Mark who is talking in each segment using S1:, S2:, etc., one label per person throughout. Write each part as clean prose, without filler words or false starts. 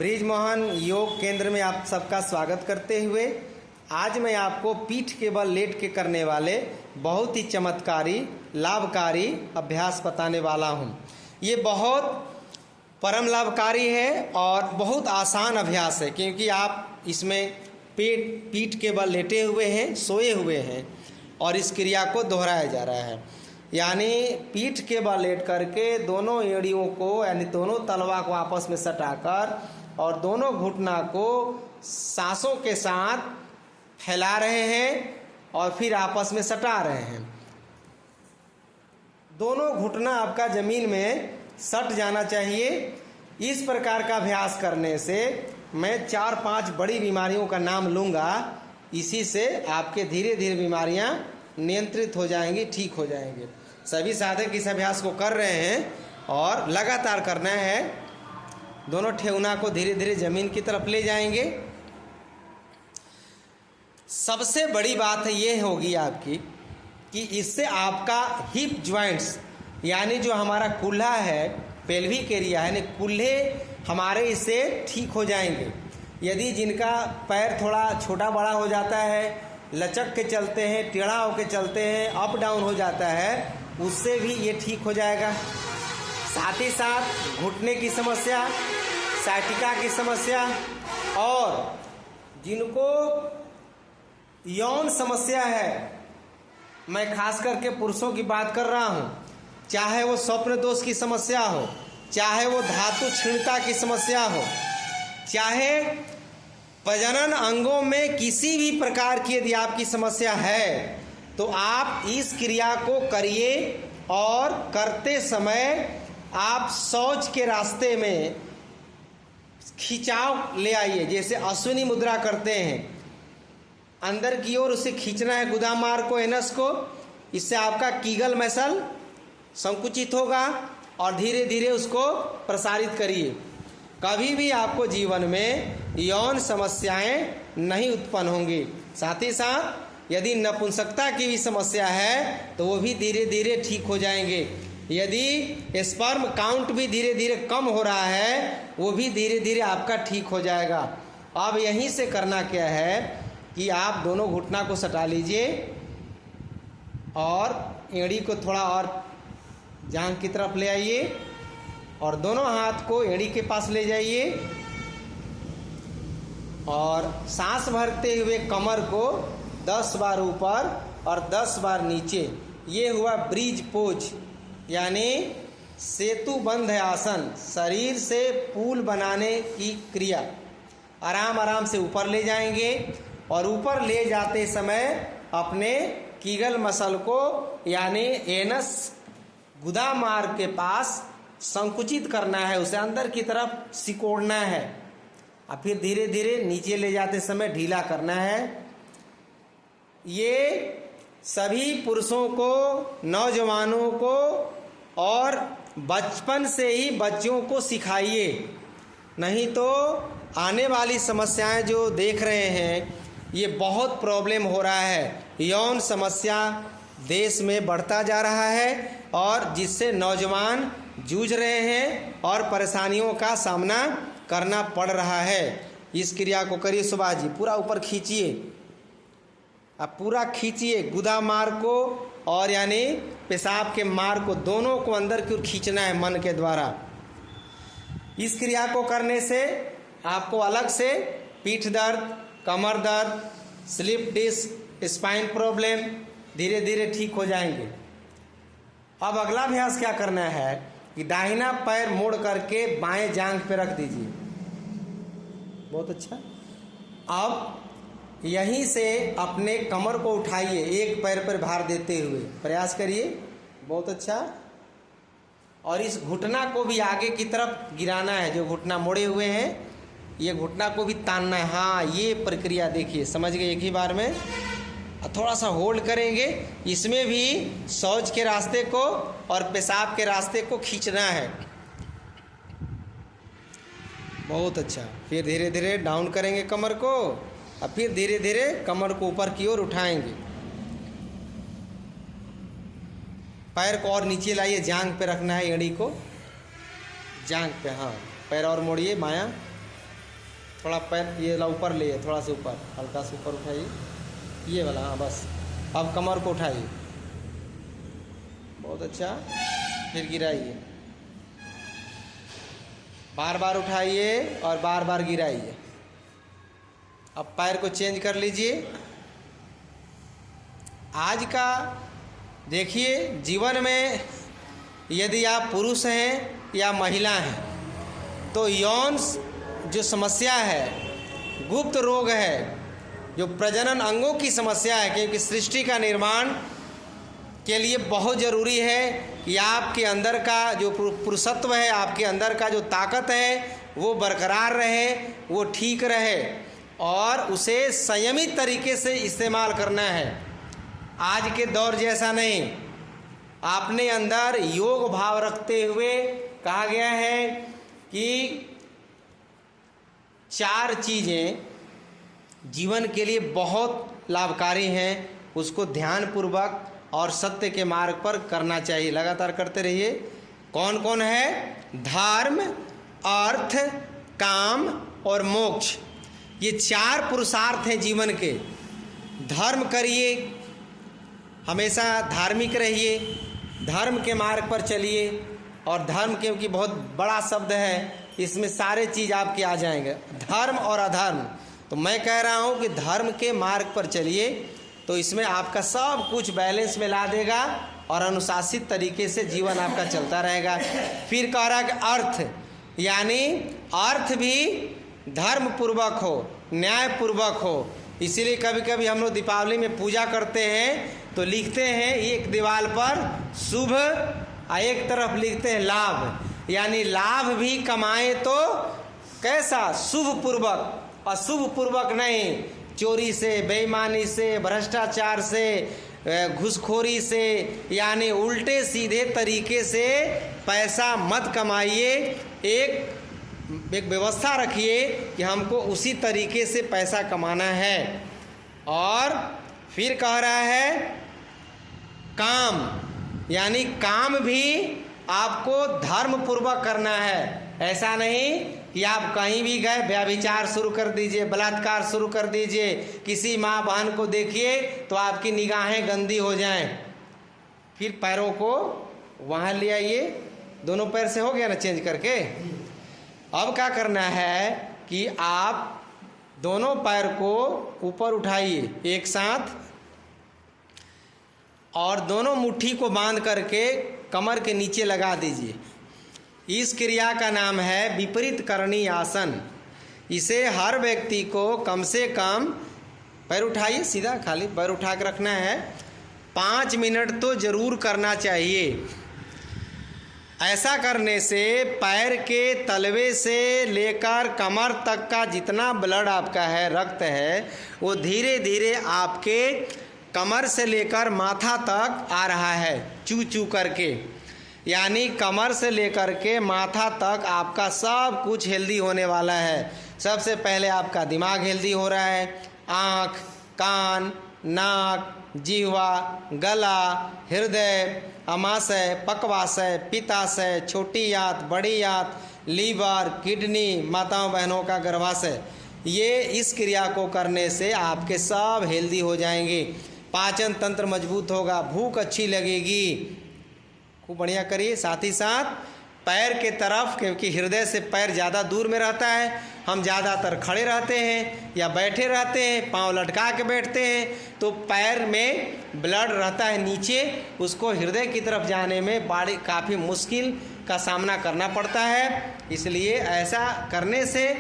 S1: ब्रिजमोहन योग केंद्र में आप सबका स्वागत करते हुए आज मैं आपको पीठ के बल लेट के करने वाले बहुत ही चमत्कारी लाभकारी अभ्यास बताने वाला हूँ। ये बहुत परम लाभकारी है और बहुत आसान अभ्यास है, क्योंकि आप इसमें पीठ के बल लेटे हुए हैं, सोए हुए हैं और इस क्रिया को दोहराया जा रहा है। यानी पीठ के बल लेट करके दोनों एड़ियों को यानी दोनों तलवा को आपस में सटाकर और दोनों घुटना को सांसों के साथ फैला रहे हैं और फिर आपस में सटा रहे हैं। दोनों घुटना आपका जमीन में सट जाना चाहिए। इस प्रकार का अभ्यास करने से मैं 4-5 बड़ी बीमारियों का नाम लूँगा। इसी से आपके धीरे धीरे बीमारियां नियंत्रित हो जाएंगी, ठीक हो जाएंगे। सभी साधक इस अभ्यास को कर रहे हैं और लगातार करना है। दोनों ठेहुना को धीरे धीरे जमीन की तरफ ले जाएंगे। सबसे बड़ी बात ये होगी आपकी कि इससे आपका हिप जॉइंट्स यानी जो हमारा कूल्हा है, पेल्विक एरिया है, यानी कूल्हे हमारे इससे ठीक हो जाएंगे। यदि जिनका पैर थोड़ा छोटा बड़ा हो जाता है, लचक के चलते हैं, टेढ़ा होकर चलते हैं, अप डाउन हो जाता है, उससे भी ये ठीक हो जाएगा। साथ ही साथ घुटने की समस्या, साइटिका की समस्या और जिनको यौन समस्या है, मैं खास करके पुरुषों की बात कर रहा हूँ, चाहे वो स्वप्न दोष की समस्या हो, चाहे वो धातु क्षीणता की समस्या हो, चाहे प्रजनन अंगों में किसी भी प्रकार की यदि आपकी समस्या है, तो आप इस क्रिया को करिए और करते समय आप शौच के रास्ते में खिंचाव ले आइए। जैसे अश्विनी मुद्रा करते हैं, अंदर की ओर उसे खींचना है, गुदामार को, एनस को। इससे आपका कीगल मसल संकुचित होगा और धीरे धीरे उसको प्रसारित करिए। कभी भी आपको जीवन में यौन समस्याएं नहीं उत्पन्न होंगी। साथ ही साथ यदि नपुंसकता की भी समस्या है तो वो भी धीरे धीरे ठीक हो जाएंगे। यदि स्पर्म काउंट भी धीरे धीरे कम हो रहा है, वो भी धीरे धीरे आपका ठीक हो जाएगा। अब यहीं से करना क्या है कि आप दोनों घुटना को सटा लीजिए और एड़ी को थोड़ा और जांघ की तरफ ले आइए और दोनों हाथ को एड़ी के पास ले जाइए और सांस भरते हुए कमर को 10 बार ऊपर और 10 बार नीचे। ये हुआ ब्रिज पोज यानी सेतु बंध आसन, शरीर से पुल बनाने की क्रिया। आराम आराम से ऊपर ले जाएंगे और ऊपर ले जाते समय अपने कीगल मसल को यानी एनस गुदामार के पास संकुचित करना है, उसे अंदर की तरफ सिकोड़ना है और फिर धीरे धीरे नीचे ले जाते समय ढीला करना है। ये सभी पुरुषों को, नौजवानों को और बचपन से ही बच्चों को सिखाइए, नहीं तो आने वाली समस्याएं जो देख रहे हैं, ये बहुत प्रॉब्लम हो रहा है। यौन समस्या देश में बढ़ता जा रहा है और जिससे नौजवान जूझ रहे हैं और परेशानियों का सामना करना पड़ रहा है। इस क्रिया को करिए। सुभाष जी पूरा ऊपर खींचिए, अब पूरा खींचिए गुदामार को और यानी पेशाब के मार को, दोनों को अंदर की ओर खींचना है मन के द्वारा। इस क्रिया को करने से आपको अलग से पीठ दर्द, कमर दर्द, स्लिप डिस्क, स्पाइन प्रॉब्लम धीरे धीरे ठीक हो जाएंगे। अब अगला अभ्यास क्या करना है कि दाहिना पैर मोड़ करके बाएं जांघ पे रख दीजिए। बहुत अच्छा। अब यहीं से अपने कमर को उठाइए, एक पैर पर भार देते हुए प्रयास करिए। बहुत अच्छा। और इस घुटना को भी आगे की तरफ गिराना है, जो घुटना मोड़े हुए हैं ये घुटना को भी तानना है। हाँ, ये प्रक्रिया देखिए, समझ गए एक ही बार में। थोड़ा सा होल्ड करेंगे, इसमें भी शौच के रास्ते को और पेशाब के रास्ते को खींचना है। बहुत अच्छा। फिर धीरे धीरे डाउन करेंगे कमर को और फिर धीरे धीरे कमर को ऊपर की ओर उठाएंगे। पैर को और नीचे लाइए, जांघ पे रखना है एड़ी को, जांघ पे। हाँ, पैर और मोड़िए बायां, थोड़ा पैर ये वाला ऊपर ले, थोड़ा सा ऊपर, हल्का सा ऊपर उठाइए, ये वाला, हाँ बस। अब कमर को उठाइए, बहुत अच्छा, फिर गिराइए, बार बार उठाइए और बार बार गिराइए। अब पैर को चेंज कर लीजिए। आज का देखिए, जीवन में यदि आप पुरुष हैं या महिला हैं तो यौन जो समस्या है, गुप्त रोग है, जो प्रजनन अंगों की समस्या है, क्योंकि सृष्टि का निर्माण के लिए बहुत ज़रूरी है कि आपके अंदर का जो पुरुषत्व है, आपके अंदर का जो ताकत है वो बरकरार रहे, वो ठीक रहे और उसे संयमित तरीके से इस्तेमाल करना है। आज के दौर जैसा नहीं, आपने अंदर योग भाव रखते हुए कहा गया है कि 4 चीज़ें जीवन के लिए बहुत लाभकारी हैं, उसको ध्यानपूर्वक और सत्य के मार्ग पर करना चाहिए, लगातार करते रहिए। कौन कौन है? धर्म, अर्थ, काम और मोक्ष। ये 4 पुरुषार्थ हैं जीवन के। धर्म करिए, हमेशा धार्मिक रहिए, धर्म के मार्ग पर चलिए। और धर्म क्योंकि बहुत बड़ा शब्द है, इसमें सारे चीज़ आपके आ जाएंगे, धर्म और अधर्म। तो मैं कह रहा हूँ कि धर्म के मार्ग पर चलिए, तो इसमें आपका सब कुछ बैलेंस में ला देगा और अनुशासित तरीके से जीवन आपका चलता रहेगा। फिर कह रहा है कि अर्थ, यानी अर्थ भी धर्म पूर्वक हो, न्याय पूर्वक हो। इसीलिए कभी कभी हम लोग दीपावली में पूजा करते हैं तो लिखते हैं एक दीवार पर शुभ और एक तरफ लिखते हैं लाभ, यानी लाभ भी कमाए तो कैसा? शुभ पूर्वक, अशुभ पूर्वक नहीं। चोरी से, बेईमानी से, भ्रष्टाचार से, घूसखोरी से, यानी उल्टे सीधे तरीके से पैसा मत कमाइए। एक व्यवस्था रखिए कि हमको उसी तरीके से पैसा कमाना है। और फिर कह रहा है काम, यानी काम भी आपको धर्म पूर्वक करना है। ऐसा नहीं कि आप कहीं भी गए व्यभिचार शुरू कर दीजिए, बलात्कार शुरू कर दीजिए, किसी माँ बहन को देखिए तो आपकी निगाहें गंदी हो जाएं। फिर पैरों को वहाँ ले आइए, दोनों पैर से हो गया ना चेंज करके। अब क्या करना है कि आप दोनों पैर को ऊपर उठाइए एक साथ और दोनों मुट्ठी को बांध करके कमर के नीचे लगा दीजिए। इस क्रिया का नाम है विपरीत करणी आसन। इसे हर व्यक्ति को कम से कम, पैर उठाइए सीधा, खाली पैर उठा के रखना है, 5 मिनट तो ज़रूर करना चाहिए। ऐसा करने से पैर के तलवे से लेकर कमर तक का जितना ब्लड आपका है, रक्त है, वो धीरे धीरे आपके कमर से लेकर माथा तक आ रहा है, चू चू करके। यानी कमर से लेकर के माथा तक आपका सब कुछ हेल्दी होने वाला है। सबसे पहले आपका दिमाग हेल्दी हो रहा है, आँख, कान, नाक, जिह्वा, गला, हृदय, अमाशय, पक्वाशय, पित्ताशय, छोटी आंत, बड़ी आंत, लीवर, किडनी, माताओं बहनों का गर्भाशय, ये इस क्रिया को करने से आपके सब हेल्दी हो जाएंगे। पाचन तंत्र मजबूत होगा, भूख अच्छी लगेगी। खूब बढ़िया करिए। साथ ही साथ पैर के तरफ, क्योंकि हृदय से पैर ज़्यादा दूर में रहता है, हम ज़्यादातर खड़े रहते हैं या बैठे रहते हैं, पाँव लटका के बैठते हैं, तो पैर में ब्लड रहता है नीचे, उसको हृदय की तरफ जाने में बड़ी काफ़ी मुश्किल का सामना करना पड़ता है। इसलिए ऐसा करने से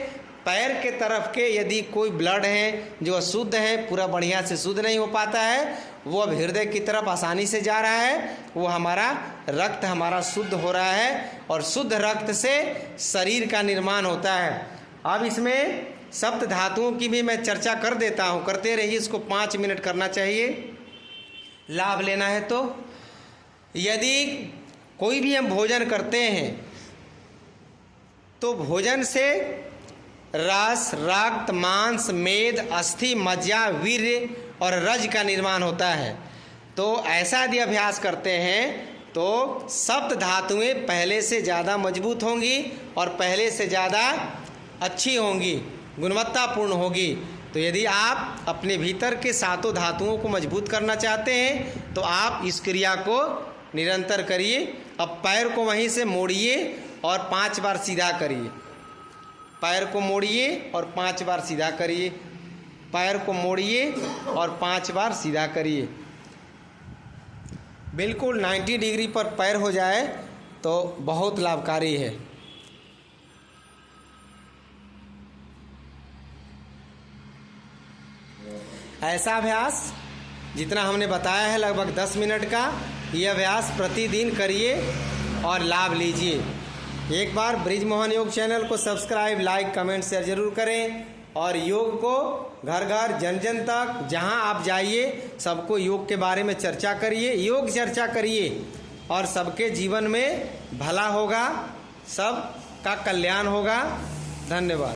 S1: पैर के तरफ के यदि कोई ब्लड है जो अशुद्ध है, पूरा बढ़िया से शुद्ध नहीं हो पाता है, वो अब हृदय की तरफ आसानी से जा रहा है, वो हमारा रक्त हमारा शुद्ध हो रहा है और शुद्ध रक्त से शरीर का निर्माण होता है। अब इसमें सप्त धातुओं की भी मैं चर्चा कर देता हूँ, करते रहिए। इसको 5 मिनट करना चाहिए, लाभ लेना है। तो यदि कोई भी हम भोजन करते हैं तो भोजन से रस, रक्त, मांस, मेद, अस्थि, मज्जा, वीर्य और रज का निर्माण होता है। तो ऐसा यदि अभ्यास करते हैं तो सप्त धातुएं पहले से ज़्यादा मजबूत होंगी और पहले से ज़्यादा अच्छी होंगी, गुणवत्तापूर्ण होगी। तो यदि आप अपने भीतर के सातों धातुओं को मजबूत करना चाहते हैं तो आप इस क्रिया को निरंतर करिए। अब पैर को वहीं से मोड़िए और 5 बार सीधा करिए। पैर को मोड़िए और 5 बार सीधा करिए। पैर को मोड़िए और 5 बार सीधा करिए। बिल्कुल 90 डिग्री पर पैर हो जाए तो बहुत लाभकारी है। ऐसा अभ्यास जितना हमने बताया है लगभग 10 मिनट का, ये अभ्यास प्रतिदिन करिए और लाभ लीजिए। एक बार ब्रिजमोहन योग चैनल को सब्सक्राइब, लाइक, कमेंट, शेयर जरूर करें और योग को घर घर, जन जन तक जहां आप जाइए सबको योग के बारे में चर्चा करिए, योग चर्चा करिए और सबके जीवन में भला होगा, सबका कल्याण होगा। धन्यवाद।